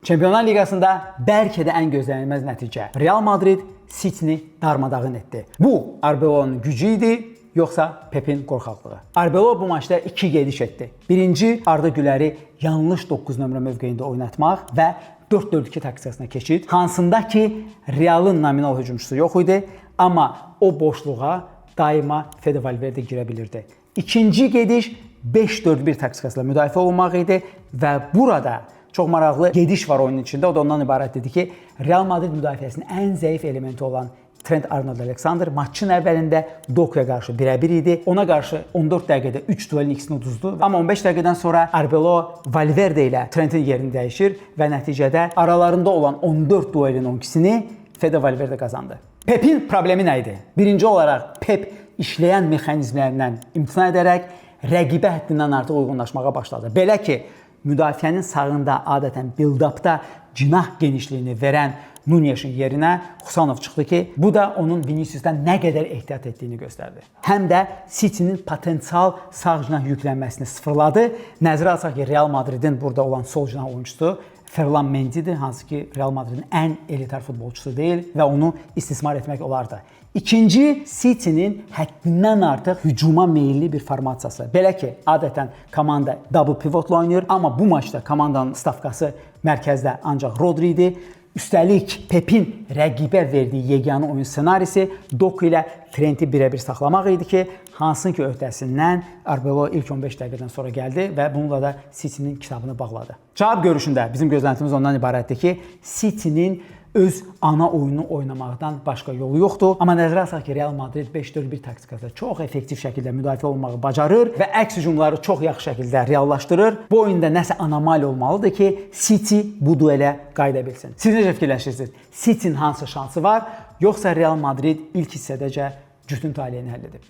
Çempionlar Liqasında bəlkə də ən gözlənilməz nəticə. Real Madrid City-ni darmadağın etdi. Bu Arbelo'nun gücü idi, yoxsa Pepin qorxaqlığı. Arbelo bu maçda 2 gediş etdi. Birinci, Arda Güləri yanlış 9 nömrə mövqeyində oynatmaq və 4-4-2 taktikasına keçid, hansında ki Real'ın nominal hücumçusu yox idi, amma o boşluğa daima Fede Valverde girə bilirdi. İkinci gediş 5-4-1 taktikasıyla müdafiə olmaq idi və burada çox maraqlı gediş var oyunun içində. O da ondan ibarət idi ki, Real Madrid müdafiəsinin ən zəif elementi olan Trent Arnold-Alexander maçın əvvəlində Dokuya qarşı birə-bir idi. Ona qarşı 14 dəqiqədə 3 duelin ikisini uduzdu. Amma 15 dəqiqədən sonra Arbelo Valverde ilə Trentin yerini dəyişir və nəticədə aralarında olan 14 duelin 12-sini Fede Valverde qazandı. Pepin problemi nə idi? Birinci olaraq Pep işləyən mexanizmlərindən imtina edərək rəqibə həddindən artıq uyğunlaşmağa başladı. Belə ki, müdafiənin sağında adətən build-upda cinah genişliyini verən Nunez'in yerinə Xusanov çıxdı ki, bu da onun Vinicius'dan nə qədər ehtiyat etdiyini göstərdi. Həm də City'nin potensial sağ cinah yüklənməsini sıfırladı. Nəzərə alsaq ki, Real Madridin burada olan sol cinah oyunçusu Ferland Mendy'dir, hansı ki Real Madridin ən elitar futbolçusu deyil və onu istismar etmək olardı. İkinci, City'nin həddindən artıq hücuma meyilli bir formasiyası. Belə ki, adətən komanda double pivotla oynayır, amma bu maçda komandanın stavkası mərkəzdə ancaq Rodri idi. Üstəlik, Pepin rəqibə verdiyi yeganə oyun ssenarisi Doku ilə Trenti birə-bir saxlamaq idi ki, hansın ki öhdəsindən Arbelo ilk 15 dəqiqədən sonra gəldi və bununla da City'nin kitabını bağladı. Cavab görüşündə bizim gözləntimiz ondan ibarətdir ki, City'nin öz ana oyunu oynamaqdan başqa yolu yoxdur. Amma nəzərə alsaq ki, Real Madrid 5-4-1 taktikasında çox effektiv şəkildə müdafiə olmağı bacarır və əks hücumları çox yaxşı şəkildə reallaşdırır. Bu oyunda nəsə anomali olmalıdır ki, City bu duelə qayıda bilsin. Siz necə fikirləşirsiniz? City'nin hansı şansı var, yoxsa Real Madrid ilk hissədəcə cütün taleyini həll edib?